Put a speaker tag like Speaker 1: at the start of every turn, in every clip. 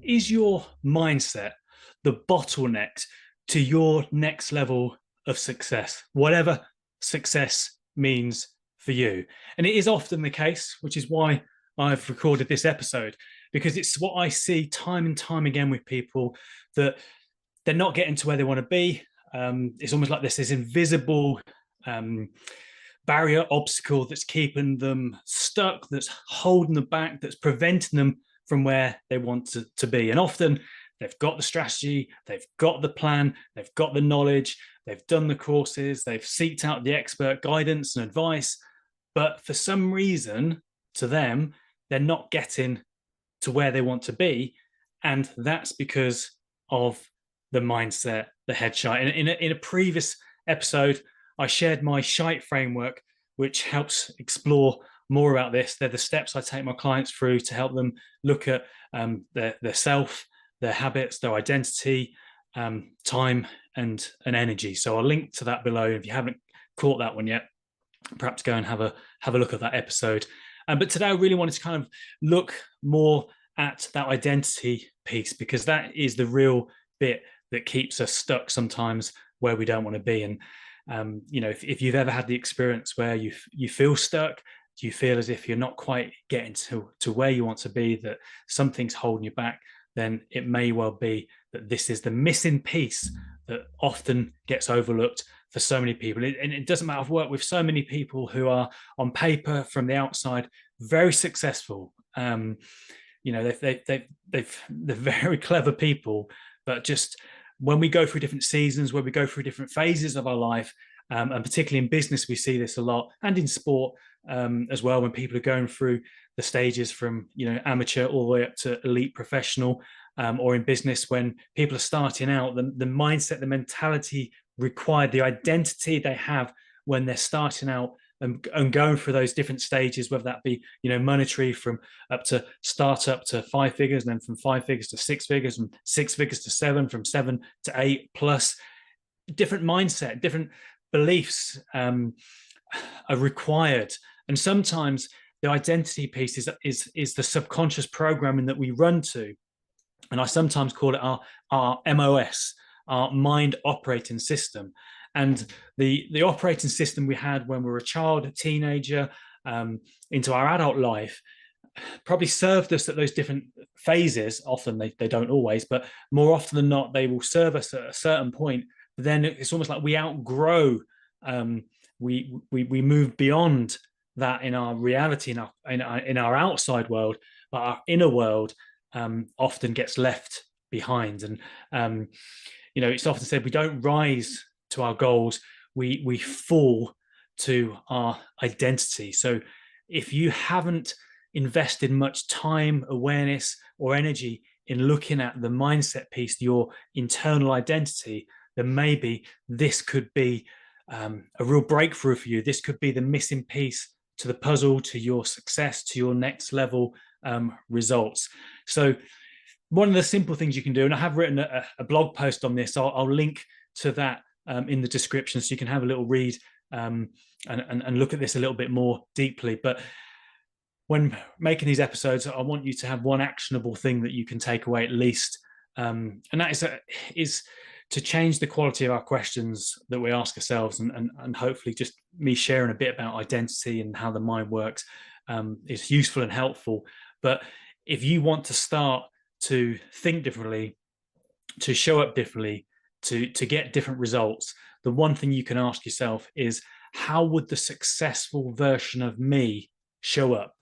Speaker 1: Is your mindset the bottleneck to your next level of success, whatever success means for you? And it is often the case, which is why I've recorded this episode, because it's what I see time and time again with people, that they're not getting to where they want to be. It's almost like this invisible um, barrier, obstacle that's keeping them stuck, that's holding them back, that's preventing them from where they want to be. And often they've got the strategy, they've got the plan, they've got the knowledge, they've done the courses, they've seeked out the expert guidance and advice. But for some reason, to them, they're not getting to where they want to be. And that's because of the mindset, the head shite. In a previous episode, I shared my shite framework, which helps explore more about this. They're the steps I take my clients through to help them look at their self, their habits, their identity, time, and energy. So I'll link to that below. If you haven't caught that one yet, perhaps go and have a look at that episode. But today I really wanted to kind of look more at that identity piece, because that is the real bit that keeps us stuck sometimes where we don't want to be. And if you've ever had the experience where you feel stuck, you feel as if you're not quite getting to where you want to be, that something's holding you back, then it may well be that this is the missing piece that often gets overlooked for so many people. And it doesn't matter. I've worked with so many people who are on paper from the outside very successful. They're very clever people, but just when we go through different seasons, where we go through different phases of our life, and particularly in business, we see this a lot, and in sport as well, when people are going through the stages from amateur all the way up to elite professional, or in business when people are starting out, the mindset, the mentality required, the identity they have when they're starting out and going through those different stages, whether that be monetary, from up to startup to 5 figures, and then from 5 figures to 6 figures, from 6 figures to 7, from 7 to 8 plus. Different mindset, different beliefs are required, and sometimes the identity piece is the subconscious programming that we run to, and I sometimes call it our MOS, our mind operating system. And the operating system we had when we were a child, a teenager, into our adult life, probably served us at those different phases. Often they don't always, but more often than not, they will serve us at a certain point. But then it's almost like we outgrow, we move beyond that in our reality, in our outside world, but our inner world often gets left behind. And it's often said we don't rise to our goals, we fall to our identity. So if you haven't invested much time, awareness, or energy in looking at the mindset piece, your internal identity, then maybe this could be a real breakthrough for you. This could be the missing piece to the puzzle, to your success, to your next level results. So one of the simple things you can do, and I have written a blog post on this, I'll link to that in the description, so you can have a little read and look at this a little bit more deeply. But when making these episodes, I want you to have one actionable thing that you can take away at least, and that is to change the quality of our questions that we ask ourselves, and hopefully just me sharing a bit about identity and how the mind works is useful and helpful. But if you want to start to think differently, to show up differently, to get different results, the one thing you can ask yourself is, how would the successful version of me show up?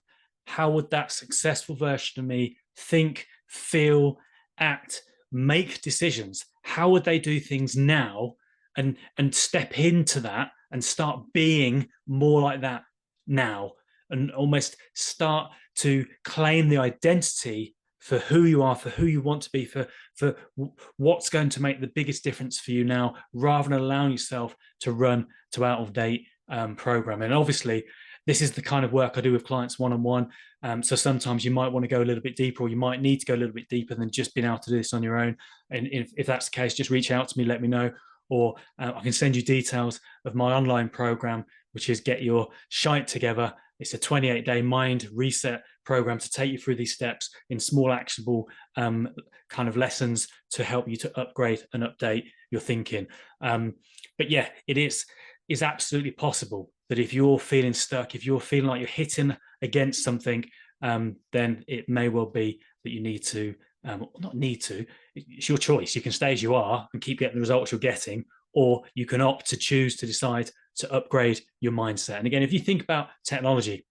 Speaker 1: How would that successful version of me think, feel, act, make decisions? How would they do things now, and step into that and start being more like that now, and almost start to claim the identity for who you are, for who you want to be, for what's going to make the biggest difference for you now, rather than allowing yourself to run to out of date programming. And obviously, this is the kind of work I do with clients one-on-one. So sometimes you might want to go a little bit deeper, or you might need to go a little bit deeper than just being able to do this on your own. And if that's the case, just reach out to me, let me know, or I can send you details of my online program, which is Get Your Shite Together. It's a 28-day mind reset program to take you through these steps in small, actionable kind of lessons to help you to upgrade and update your thinking. But yeah, it is absolutely possible that if you're feeling stuck, if you're feeling like you're hitting against something, then it may well be that you need to, not need to, it's your choice. You can stay as you are and keep getting the results you're getting, or you can opt to choose to decide to upgrade your mindset. And again, if you think about technology,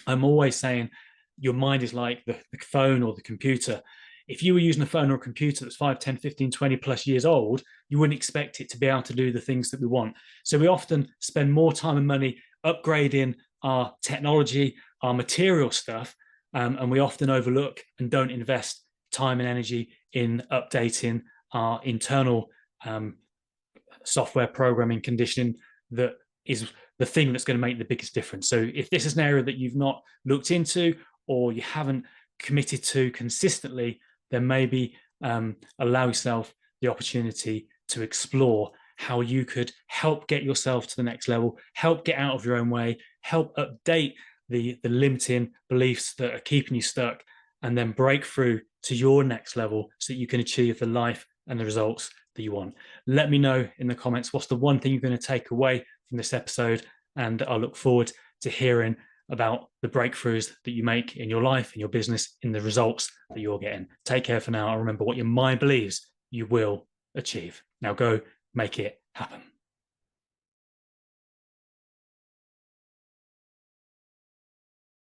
Speaker 1: I'm always saying your mind is like the phone or the computer. If you were using a phone or a computer that's 5, 10, 15, 20 plus years old, you wouldn't expect it to be able to do the things that we want. So we often spend more time and money upgrading our technology, our material stuff, and we often overlook and don't invest time and energy in updating our internal software programming conditioning that is the thing that's going to make the biggest difference. So if this is an area that you've not looked into or you haven't committed to consistently, then maybe allow yourself the opportunity to explore how you could help get yourself to the next level, help get out of your own way, help update the limiting beliefs that are keeping you stuck, and then break through to your next level so that you can achieve the life and the results that you want. Let me know in the comments what's the one thing you're going to take away from this episode, and I look forward to hearing about the breakthroughs that you make in your life, in your business, in the results that you're getting. Take care for now. Remember, what your mind believes, you will achieve. Now go make it happen.